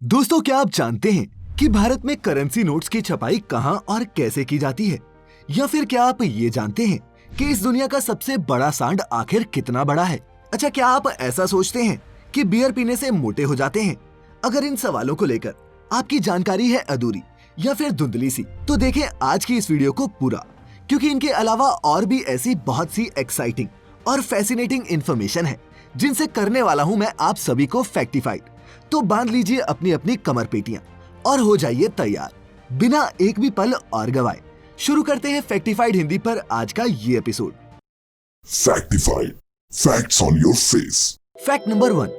दोस्तों, क्या आप जानते हैं कि भारत में करेंसी नोट्स की छपाई कहां और कैसे की जाती है? या फिर क्या आप ये जानते हैं कि इस दुनिया का सबसे बड़ा सांड आखिर कितना बड़ा है? अच्छा, क्या आप ऐसा सोचते हैं कि बियर पीने से मोटे हो जाते हैं? अगर इन सवालों को लेकर आपकी जानकारी है अधूरी या फिर धुंधली सी, तो देखें आज की इस वीडियो को पूरा, क्योंकि इनके अलावा और भी ऐसी बहुत सी एक्साइटिंग और फैसिनेटिंग इन्फॉर्मेशन है जिनसे करने वाला हूं मैं आप सभी को फैक्टिफाइड। तो बांध लीजिए अपनी अपनी कमर पेटियां और हो जाइए तैयार। बिना एक भी पल और गवाए शुरू करते हैं फैक्टिफाइड हिंदी पर आज का ये episode. Factified, facts on your face. Fact number 1।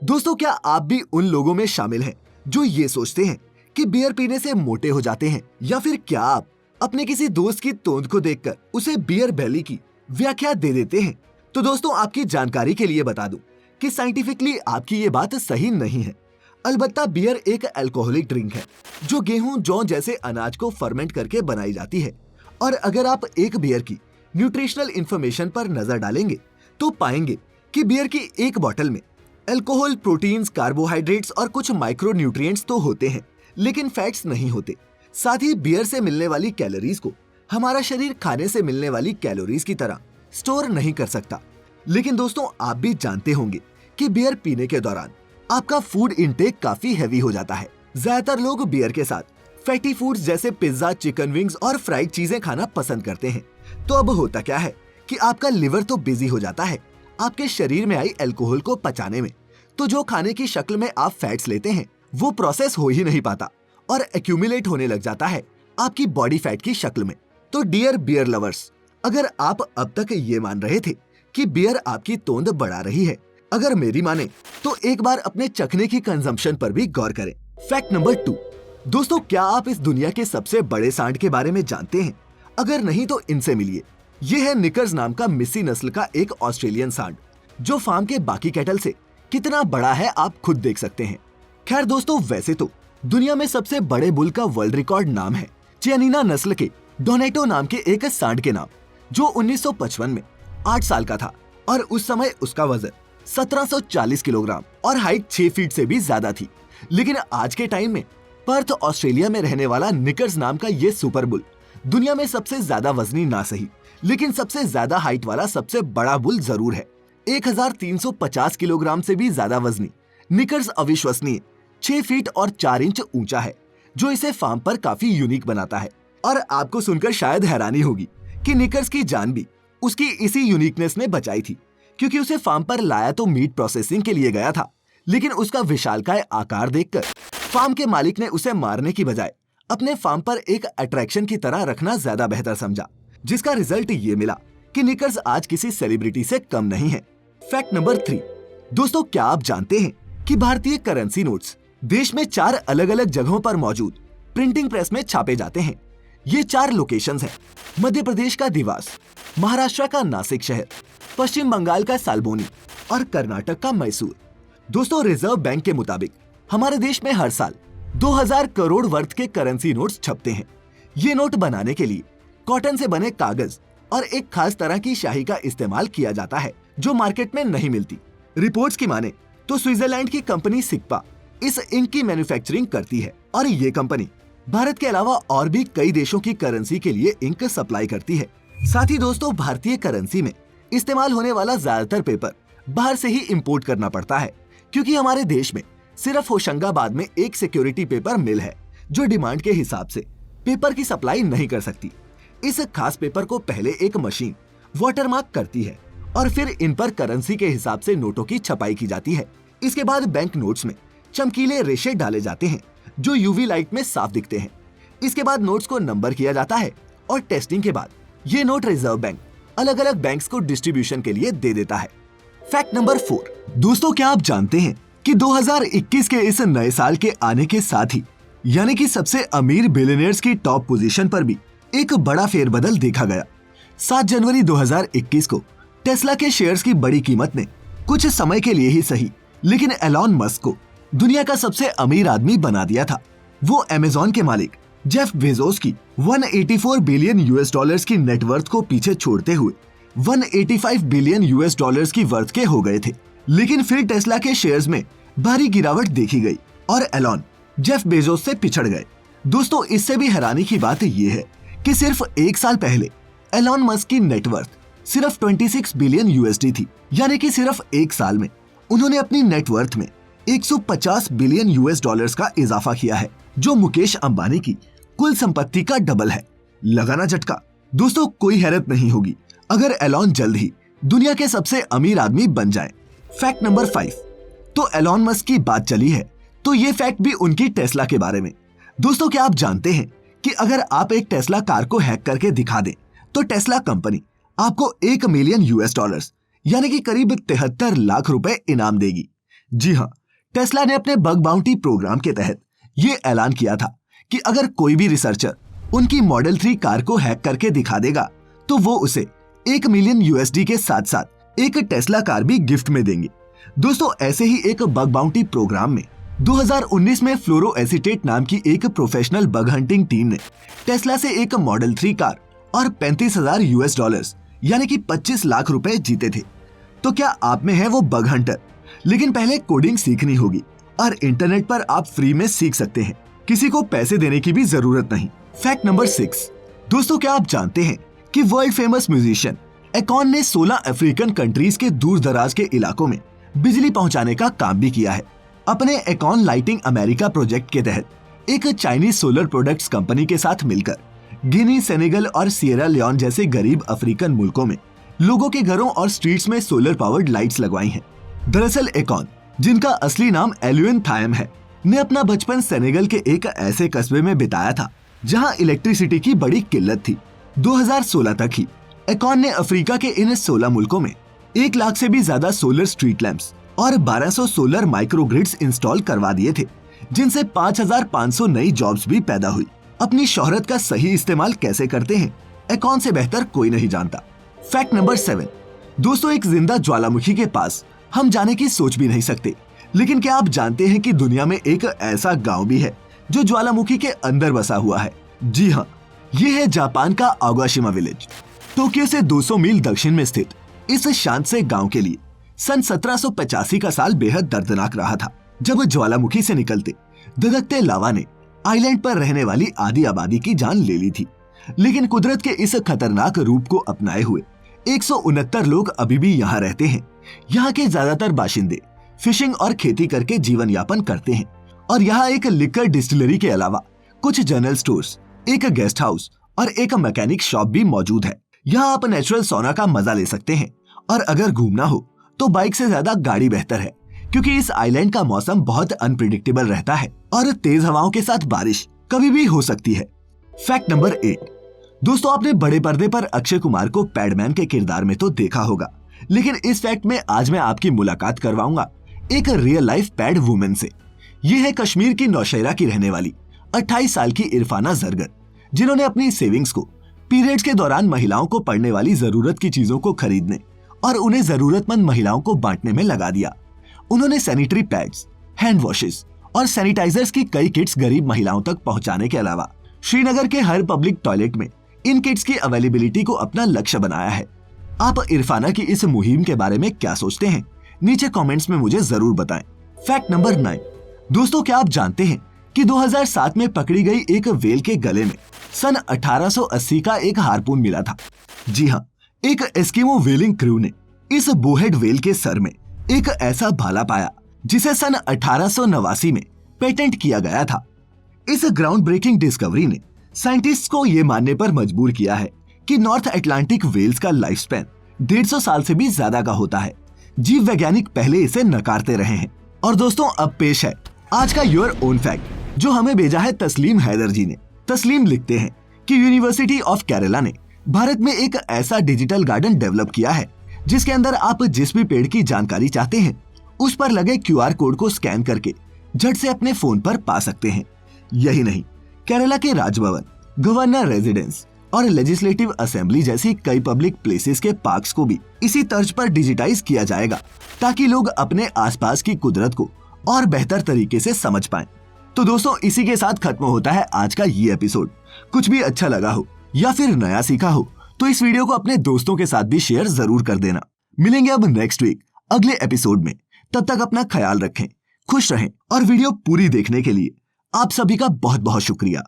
दोस्तों, क्या आप भी उन लोगों में शामिल हैं जो ये सोचते हैं कि बियर पीने से मोटे हो जाते हैं? या फिर क्या आप अपने किसी दोस्त की तोंद को देखकर उसे बियर बेली की व्याख्या दे देते हैं? तो दोस्तों, आपकी जानकारी के लिए बता दूं कि साइंटिफिकली आपकी ये बात सही नहीं है। अलबत्ता बियर एक अल्कोहलिक ड्रिंक है जो गेहूं, जौ जैसे अनाज को फर्मेंट करके बनाई जाती है। और अगर आप एक बियर की न्यूट्रिशनल इंफॉर्मेशन पर नजर डालेंगे तो पाएंगे कि बियर की एक बोतल में अल्कोहल, प्रोटीन्स, कार्बोहाइड्रेट्स और कुछ माइक्रो न्यूट्रिएंट्स तो होते हैं, लेकिन फैट्स नहीं होते। साथ ही बियर से मिलने वाली कैलोरीज को हमारा शरीर खाने से मिलने वाली कैलोरीज की तरह स्टोर नहीं कर सकता। लेकिन दोस्तों, आप भी जानते होंगे कि बियर पीने के दौरान आपका फूड इंटेक काफी हैवी हो जाता है। ज्यादातर लोग बियर के साथ फैटी फूड्स जैसे पिज्जा, चिकन विंग्स और फ्राइड चीजें खाना पसंद करते हैं। तो अब होता क्या है कि आपका लिवर तो बिजी हो जाता है आपके शरीर में आई अल्कोहल को पचाने में, तो जो खाने की शक्ल में आप फैट्स लेते हैं वो प्रोसेस हो ही नहीं पाता और एक्यूमुलेट होने लग जाता है आपकी बॉडी फैट की शक्ल में। तो डियर बियर लवर्स, अगर आप अब तक ये मान रहे थे कि बियर आपकी तोंद बढ़ा रही है, अगर मेरी माने तो एक बार अपने चखने की कंजम्पशन पर भी गौर करें। Fact number 2। दोस्तों, क्या आप इस दुनिया के सबसे बड़े सांड के बारे में जानते हैं? अगर नहीं तो इनसे मिलिए। ये है निकर्स नाम का मिस्सी नस्ल का एक ऑस्ट्रेलियन सांड जो फार्म के बाकी कैटल से कितना बड़ा है आप खुद देख सकते हैं। खैर दोस्तों, वैसे तो दुनिया में सबसे बड़े बुल का वर्ल्ड रिकॉर्ड नाम है चियानिना नस्ल के डोनेटो नाम के एक सांड के नाम, जो 1955 में 8 साल का था और उस समय उसका वजन 1740 किलोग्राम और हाइट 6 फीट से भी ज्यादा थी। लेकिन आज के टाइम में पर्थ ऑस्ट्रेलिया में रहने वाला निकर्स नाम का ये सुपर बुल दुनिया में सबसे ज्यादा वजनी ना सही, लेकिन सबसे ज्यादा हाइट वाला सबसे बड़ा बुल जरूर है। 1350 किलोग्राम से भी ज्यादा वजनी निकर्स अविश्वसनीय 6 फीट और 4 इंच ऊंचा है, जो इसे फार्म पर काफी यूनिक बनाता है। और आपको सुनकर शायद हैरानी होगी कि निकर्स की जान भी उसकी इसी यूनिकनेस ने बचाई थी, क्योंकि उसे फार्म पर लाया तो मीट प्रोसेसिंग के लिए गया था, लेकिन उसका विशालकाय आकार देखकर फार्म के मालिक ने उसे मारने की बजाय अपने फार्म पर एक अट्रैक्शन की तरह रखना ज्यादा बेहतर समझा, जिसका रिजल्ट ये मिला कि निकर्स आज किसी सेलिब्रिटी से कम नहीं है। Fact number 3। दोस्तों, क्या आप जानते हैं कि भारतीय करेंसी नोट्स देश में 4 अलग अलग जगहों पर मौजूद प्रिंटिंग प्रेस में छापे जाते हैं? ये 4 लोकेशंस हैं: मध्य प्रदेश का देवास, महाराष्ट्र का नासिक शहर, पश्चिम बंगाल का सालबोनी और कर्नाटक का मैसूर। दोस्तों, रिजर्व बैंक के मुताबिक हमारे देश में हर साल 2000 करोड़ वर्थ के करेंसी नोट्स छपते हैं। ये नोट बनाने के लिए कॉटन से बने कागज और एक खास तरह की स्याही का इस्तेमाल किया जाता है जो मार्केट में नहीं मिलती। रिपोर्ट्स की माने तो स्विट्जरलैंड की कंपनी सिग्पा इस इंक की मैन्युफैक्चरिंग करती है और ये कंपनी भारत के अलावा और भी कई देशों की करेंसी के लिए इंक सप्लाई करती है। साथ ही दोस्तों, भारतीय करेंसी में इस्तेमाल होने वाला ज्यादातर पेपर बाहर से ही इंपोर्ट करना पड़ता है, क्योंकि हमारे देश में सिर्फ होशंगाबाद में एक सिक्योरिटी पेपर मिल है जो डिमांड के हिसाब से पेपर की सप्लाई नहीं कर सकती। इस खास पेपर को पहले एक मशीन वाटरमार्क करती है और फिर इन पर करेंसी के हिसाब से नोटों की छपाई की जाती है। इसके बाद बैंक नोट्स में चमकीले रेशे डाले जाते हैं जो यूवी लाइट में साफ दिखते हैं। इसके बाद नोट्स को नंबर किया जाता है और टेस्टिंग के बाद ये नोट रिजर्व बैंक अलग अलग बैंक्स को डिस्ट्रीब्यूशन के लिए दे देता है। Fact number 4। दोस्तों, क्या आप जानते हैं कि 2021 के इस नए साल के आने के साथ ही यानी कि सबसे अमीर बिलियनियर्स की टॉप पोजीशन पर भी एक बड़ा फेरबदल देखा गया। 7 जनवरी 2021 को टेस्ला के शेयर्स की बड़ी कीमत ने कुछ समय के लिए ही सही, लेकिन एलॉन मस्क को दुनिया का सबसे अमीर आदमी बना दिया था। वो अमेज़न के मालिक जेफ बेजोस की 184 बिलियन यूएस डॉलर्स की नेटवर्थ को पीछे छोड़ते हुए 185 बिलियन यूएस डॉलर्स की वर्थ के हो गए थे। लेकिन फिर टेस्ला के शेयर्स में भारी गिरावट देखी गई और एलॉन जेफ बेजोस से पिछड़ गए। दोस्तों इससे भी हैरानी की बात ये है कि सिर्फ 1 साल पहले एलॉन मस्क की नेटवर्थ सिर्फ 26 बिलियन यूएसडी थी, यानी कि सिर्फ 1 साल में उन्होंने अपनी नेटवर्थ में 150 बिलियन यूएस डॉलर्स का इजाफा किया है, जो मुकेश अंबानी की कुल संपत्ति का डबल है। लगाना झटका। दोस्तों कोई हैरत नहीं होगी अगर एलॉन जल्द ही दुनिया के सबसे अमीर आदमी बन जाए। Fact number 5। तो एलॉन मस्क की बात चली है तो ये फैक्ट भी उनकी टेस्ला के बारे में। दोस्तों क्या आप जानते हैं कि अगर आप एक टेस्ला कार को हैक करके दिखा दें तो टेस्ला कंपनी आपको 1 मिलियन यूएस डॉलर्स यानी कि करीब 73 लाख रुपए इनाम देगी। जी हाँ, टेस्ला ने अपने बग बाउंटी प्रोग्राम के तहत ये ऐलान किया था कि अगर कोई भी रिसर्चर उनकी मॉडल 3 कार को हैक करके दिखा देगा तो वो उसे 1 मिलियन यूएसडी के साथ साथ एक टेस्ला कार भी गिफ्ट में देंगे। दोस्तों ऐसे ही एक बग बाउंटी प्रोग्राम में 2019 में फ्लोरो एसिटेट नाम की एक प्रोफेशनल बग हंटिंग टीम ने टेस्ला से एक मॉडल 3 कार और 35,000 यूएस डॉलर्स यानी कि 25 लाख रुपए जीते थे। तो क्या आप में है वो बग हंटर? लेकिन पहले कोडिंग सीखनी होगी और इंटरनेट पर आप फ्री में सीख सकते हैं, किसी को पैसे देने की भी जरूरत नहीं। Fact number 6। दोस्तों क्या आप जानते हैं कि वर्ल्ड फेमस म्यूजिशियन एकॉन ने 16 अफ्रीकन कंट्रीज के दूर दराज के इलाकों में बिजली पहुंचाने का काम भी किया है। अपने एकॉन लाइटिंग अमेरिका प्रोजेक्ट के तहत एक चाइनीज सोलर प्रोडक्ट्स कंपनी के साथ मिलकर गिनी, सेनेगल और सिएरा लियोन जैसे गरीब अफ्रीकन मुल्कों में लोगों के घरों और स्ट्रीट्स में सोलर पावर्ड लाइट्स लगवाई हैं। दरअसल एकॉन, जिनका असली नाम एलुइन थायम है, ने अपना बचपन सेनेगल के एक ऐसे कस्बे में बिताया था जहां इलेक्ट्रिसिटी की बड़ी किल्लत थी। 2016 तक ही एकॉन ने अफ्रीका के इन 16 मुल्कों में 1 लाख से भी ज्यादा सोलर स्ट्रीट लैंप्स और 1200 सोलर माइक्रोग्रिड्स इंस्टॉल करवा दिए थे, जिनसे 5,500 नई जॉब्स भी पैदा हुई। अपनी शोहरत का सही इस्तेमाल कैसे करते हैं एकॉन से बेहतर कोई नहीं जानता। Fact number 7। दोस्तों एक जिंदा ज्वालामुखी के पास हम जाने की सोच भी नहीं सकते, लेकिन क्या आप जानते हैं कि दुनिया में एक ऐसा गांव भी है जो ज्वालामुखी के अंदर बसा हुआ है? जी हाँ, ये है जापान का आगाशिमा विलेज। टोक्यो से 200 मील दक्षिण में स्थित इस शांत से गांव के लिए सन 1785 का साल बेहद दर्दनाक रहा था, जब ज्वालामुखी से निकलते धधकते लावा ने आइलैंड पर रहने वाली आधी आबादी की जान ले ली थी। लेकिन कुदरत के इस खतरनाक रूप को अपनाए हुए 169 लोग अभी भी यहाँ रहते हैं। यहाँ के ज्यादातर बाशिंदे फिशिंग और खेती करके जीवन यापन करते हैं और यहाँ एक लिकर डिस्टिलरी के अलावा कुछ जनरल स्टोर्स, एक गेस्ट हाउस और एक मैकेनिक शॉप भी मौजूद है। यहाँ आप नेचुरल सोना का मजा ले सकते हैं और अगर घूमना हो तो बाइक से ज्यादा गाड़ी बेहतर है, क्योंकि इस आइलैंड का मौसम बहुत अनप्रिडिक्टेबल रहता है और तेज हवाओं के साथ बारिश कभी भी हो सकती है। Fact number 8। दोस्तों आपने बड़े पर्दे पर अक्षय कुमार को पैडमैन के किरदार में तो देखा होगा, लेकिन इस फैक्ट में आज मैं आपकी मुलाकात करवाऊंगा एक रियल लाइफ पैड वुमेन से। ये है कश्मीर की नौशहरा की रहने वाली 28 साल की इरफाना जरगर, जिन्होंने अपनी सेविंग्स को पीरियड्स के दौरान महिलाओं को पड़ने वाली जरूरत की चीजों को खरीदने और उन्हें जरूरतमंद महिलाओं को बांटने में लगा दिया। उन्होंने सैनिटरी पैड्स, हैंड वॉशेस और सैनिटाइजर्स की कई किट्स गरीब महिलाओं तक पहुंचाने के अलावा श्रीनगर के हर पब्लिक टॉयलेट में इन किट्स की अवेलेबिलिटी को अपना लक्ष्य बनाया है। आप इरफाना की इस मुहिम के बारे में क्या सोचते हैं? नीचे कमेंट्स में मुझे जरूर बताएं। Fact number 9। दोस्तों क्या आप जानते हैं कि 2007 में पकड़ी गई एक व्हेल के गले में सन 1880 का एक हार्पून मिला था। जी हाँ, एक एस्किमो व्हेलिंग क्रू ने इस बोहेड व्हेल के सर में एक ऐसा भाला पाया जिसे सन 1889 में पेटेंट किया गया था। इस ग्राउंड ब्रेकिंग डिस्कवरी ने साइंटिस्ट को ये मानने पर मजबूर किया है कि नॉर्थ अटलांटिक व्हेल्स का लाइफ स्पैन 150 साल से भी ज्यादा का होता है। जीव वैज्ञानिक पहले इसे नकारते रहे हैं। और दोस्तों अब पेश है आज का योर ओन फैक्ट, जो हमें भेजा है तस्लीम हैदर जी ने। तस्लीम लिखते हैं कि यूनिवर्सिटी ऑफ केरला ने भारत में एक ऐसा डिजिटल गार्डन डेवलप किया है जिसके अंदर आप जिस भी पेड़ की जानकारी चाहते हैं उस पर लगे QR कोड को स्कैन करके झट से अपने फोन पर पा सकते हैं। यही नहीं, केरला के राजभवन, गवर्नर रेजिडेंस और लेजिस्लेटिव असेंबली जैसी कई पब्लिक प्लेसेस के पार्क्स को भी इसी तर्ज पर डिजिटाइज किया जाएगा ताकि लोग अपने आसपास की कुदरत को और बेहतर तरीके से समझ पाएं। तो दोस्तों इसी के साथ खत्म होता है आज का ये एपिसोड। कुछ भी अच्छा लगा हो या फिर नया सीखा हो तो इस वीडियो को अपने दोस्तों के साथ भी शेयर जरूर कर देना। मिलेंगे अब नेक्स्ट वीक अगले एपिसोड में। तब तक अपना ख्याल रखें, खुश रहें और वीडियो पूरी देखने के लिए आप सभी का बहुत बहुत शुक्रिया।